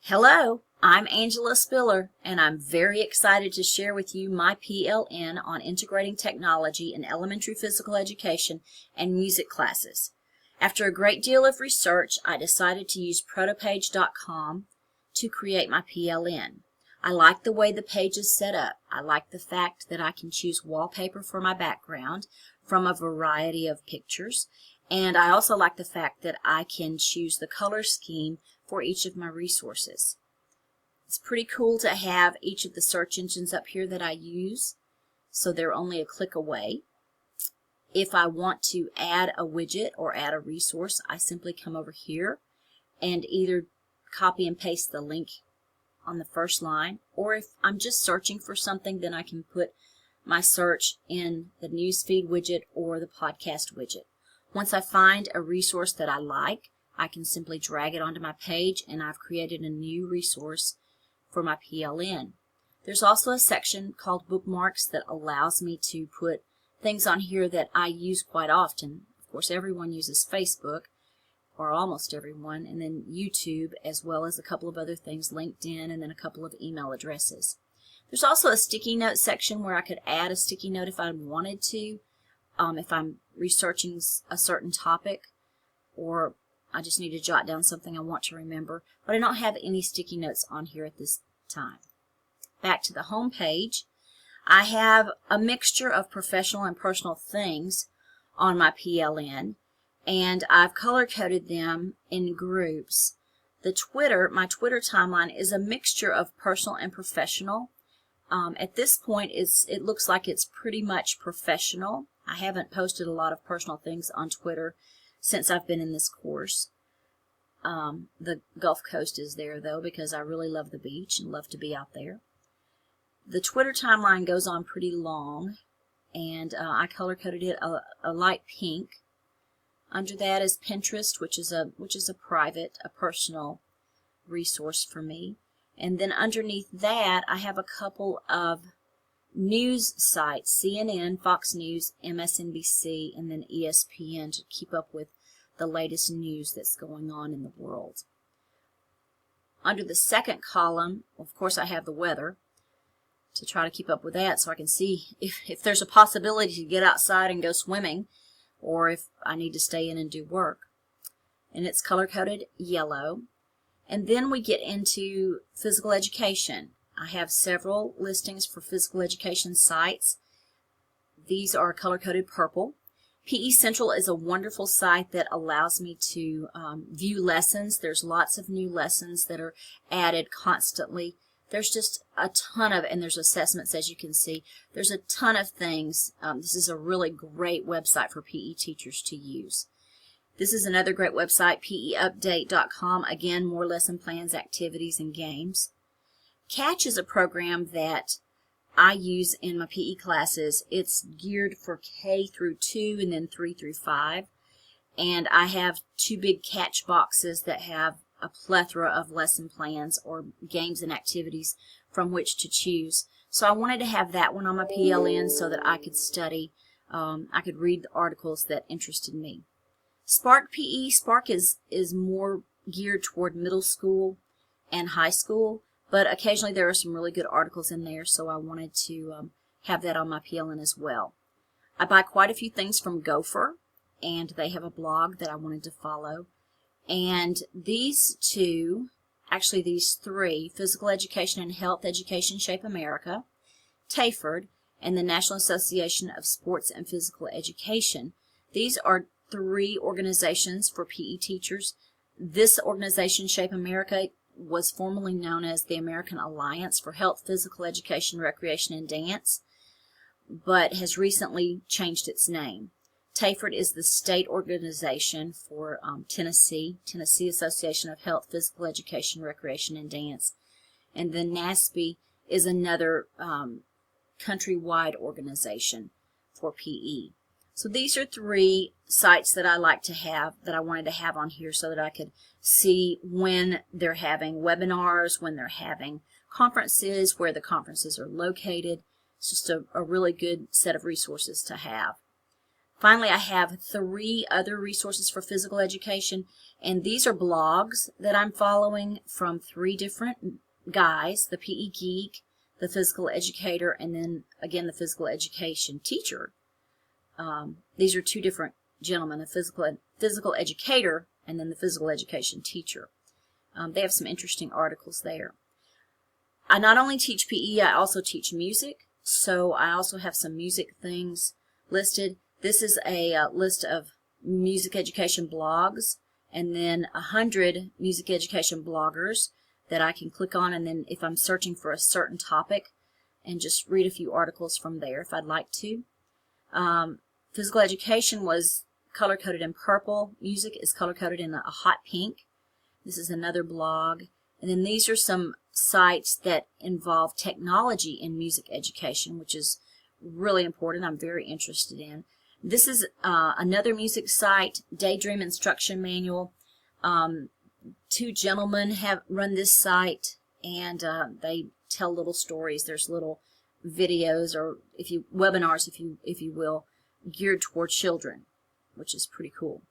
Hello, I'm Angela Spiller, and I'm very excited to share with you my PLN on integrating technology in elementary physical education and music classes. After a great deal of research, I decided to use protopage.com to create my PLN. I like the way the page is set up. I like the fact that I can choose wallpaper for my background from a variety of pictures, and I also like the fact that I can choose the color scheme for each of my resources. It's pretty cool to have each of the search engines up here that I use, so they're only a click away. If I want to add a widget or add a resource, I simply come over here and either copy and paste the link on the first line, or if I'm just searching for something, then I can put my search in the newsfeed widget or the podcast widget. Once I find a resource that I like, I can simply drag it onto my page, and I've created a new resource for my PLN. There's also a section called bookmarks that allows me to put things on here that I use quite often. Of course, everyone uses Facebook, or almost everyone, and then YouTube, as well as a couple of other things, LinkedIn, and then a couple of email addresses. There's also a sticky note section where I could add a sticky note if I wanted to, if I'm researching a certain topic, or I just need to jot down something I want to remember, but I don't have any sticky notes on here at this time. Back to the home page, I have a mixture of professional and personal things on my PLN, and I've color-coded them in groups. My Twitter timeline is a mixture of personal and professional. At this point, it looks like it's pretty much professional. I haven't posted a lot of personal things on Twitter since I've been in this course. The Gulf Coast is there, though, because I really love the beach and love to be out there. The Twitter timeline goes on pretty long, and I color-coded it a light pink. Under that is Pinterest, which is a personal resource for me. And then underneath that, I have a couple of news sites, CNN, Fox News, MSNBC, and then ESPN, to keep up with the latest news that's going on in the world. Under the second column, of course, I have the weather to try to keep up with that, so I can see if there's a possibility to get outside and go swimming, or if I need to stay in and do work. And it's color-coded yellow. And then we get into physical education. I have several listings for physical education sites. These are color-coded purple. PE Central is a wonderful site that allows me to view lessons. There's lots of new lessons that are added constantly. There's just a ton of, and there's assessments, as you can see. There's a ton of things. This is a really great website for PE teachers to use. This is another great website, peupdate.com. Again, more lesson plans, activities, and games. Catch is a program that I use in my PE classes. It's geared for K through 2 and then 3 through 5. And I have 2 big catch boxes that have a plethora of lesson plans or games and activities from which to choose. So I wanted to have that one on my PLN so that I could study, I could read the articles that interested me. Spark PE, Spark is more geared toward middle school and high school, but occasionally there are some really good articles in there, so I wanted to have that on my PLN as well. I buy quite a few things from Gopher, and they have a blog that I wanted to follow. And these three, Physical Education and Health Education Shape America, TAFERD, and the National Association of Sports and Physical Education. These are 3 organizations for PE teachers. This organization, Shape America, was formerly known as the American Alliance for Health, Physical Education, Recreation, and Dance, but has recently changed its name. TAFERD is the state organization for Tennessee Association of Health, Physical Education, Recreation, and Dance. And then NASPE is another countrywide organization for PE. So these are 3 sites that I like to have, that I wanted to have on here so that I could see when they're having webinars, when they're having conferences, where the conferences are located. It's just a really good set of resources to have. Finally, I have 3 other resources for physical education, and these are blogs that I'm following from 3 different guys, the PE Geek, the physical educator, and then again the physical education teacher. These are 2 different gentlemen, the physical educator and then the physical education teacher. They have some interesting articles there. I not only teach PE, I also teach music, so I also have some music things listed. This is a list of music education blogs, and then 100 music education bloggers that I can click on, and then if I'm searching for a certain topic, and just read a few articles from there if I'd like to. Physical education was color-coded in purple. Music is color-coded in a hot pink. This is another blog. And then these are some sites that involve technology in music education, which is really important. I'm very interested in. This is another music site, Daydream Instruction Manual. 2 gentlemen have run this site, and they tell little stories. There's little videos or webinars, if you will, geared toward children, which is pretty cool.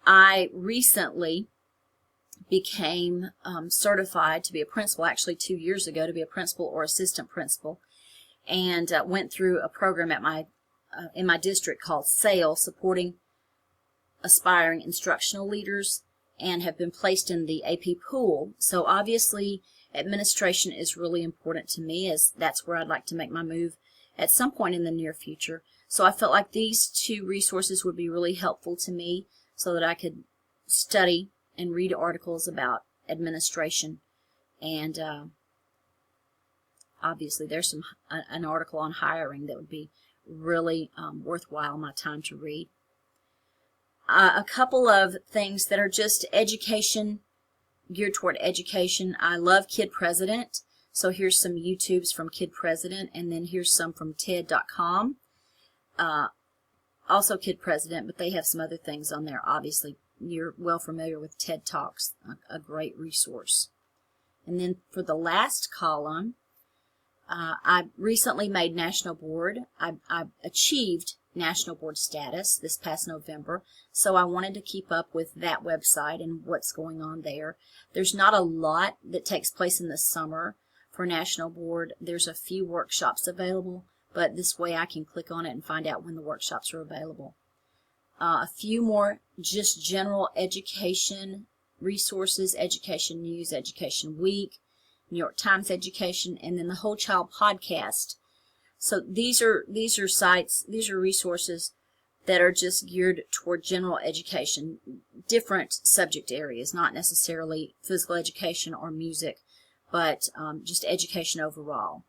I recently became certified to be a principal, actually 2 years ago, to be a principal or assistant principal, and went through a program at in my district called SAIL, Supporting Aspiring Instructional Leaders, and have been placed in the AP pool. So obviously administration is really important to me, as that's where I'd like to make my move at some point in the near future. So I felt like these 2 resources would be really helpful to me so that I could study and read articles about administration. And obviously there's an article on hiring that would be really worthwhile my time to read. A couple of things that are just education, geared toward education. I love Kid President, so here's some YouTubes from Kid President, and then here's some from TED.com. Also Kid President, but they have some other things on there. Obviously, you're well familiar with TED Talks, a great resource. And then for the last column, I recently made National Board. I achieved National Board status this past November, so I wanted to keep up with that website and what's going on there. There's not a lot that takes place in the summer for National Board. There's a few workshops available, but this way I can click on it and find out when the workshops are available. A few more just general education resources, Education News, Education Week, New York Times Education, and then the Whole Child podcast. So these are sites, these are resources that are just geared toward general education, different subject areas, not necessarily physical education or music, but just education overall.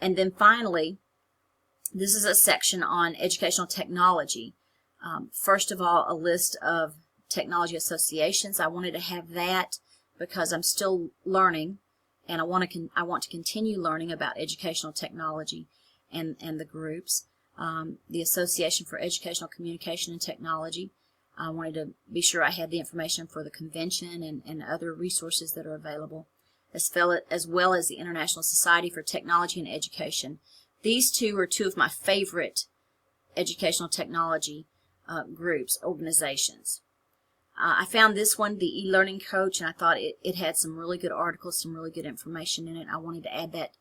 And then finally, this is a section on educational technology. First of all, a list of technology associations. I wanted to have that because I'm still learning, and I want to continue learning about educational technology and the groups. The Association for Educational Communication and Technology. I wanted to be sure I had the information for the convention and other resources that are available, as well as the International Society for Technology and Education. These 2 are 2 of my favorite educational technology groups, organizations. I found this one, the e-learning coach, and I thought it had some really good articles, some really good information in it. I wanted to add that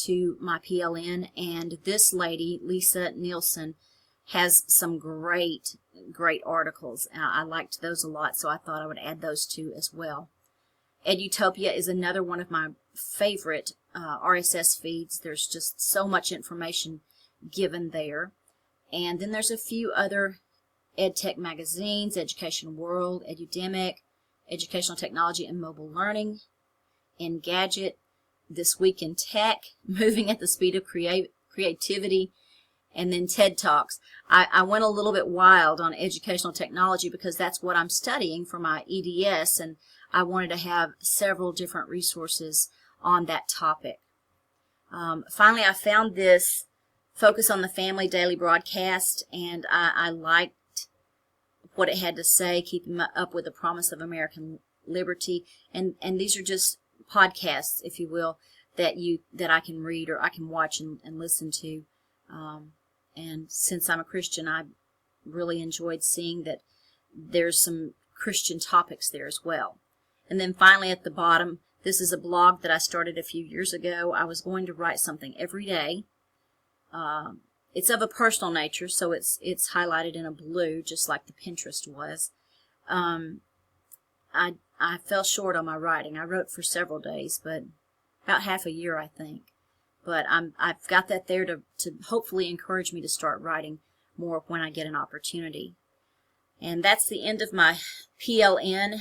to my PLN, and this lady, Lisa Nielsen, has some great articles. I liked those a lot, so I thought I would add those 2 as well. Edutopia is another one of my favorite RSS feeds. There's just so much information given there. And then there's a few other EdTech magazines, Education World, Edudemic, Educational Technology and Mobile Learning, Engadget, This Week in Tech, Moving at the Speed of Creativity, and then TED Talks. I went a little bit wild on educational technology because that's what I'm studying for my EDS, and I wanted to have several different resources on that topic. Finally, I found this Focus on the Family daily broadcast, and I liked what it had to say, keeping up with the promise of American liberty. And these are just podcasts, if you will, that I can read or I can watch and listen to. And since I'm a Christian, I really enjoyed seeing that there's some Christian topics there as well. And then finally at the bottom, this is a blog that I started a few years ago. I was going to write something every day. It's of a personal nature, so it's highlighted in a blue, just like the Pinterest was. I fell short on my writing. I wrote for several days, but about half a year, I think. But I've got that there to hopefully encourage me to start writing more when I get an opportunity. And that's the end of my PLN.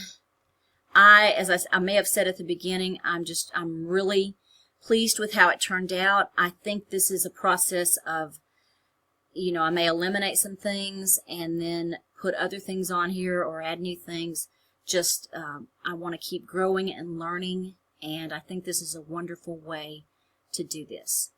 As I may have said at the beginning, I'm really pleased with how it turned out. I think this is a process of, I may eliminate some things and then put other things on here or add new things. I want to keep growing and learning, and I think this is a wonderful way to do this.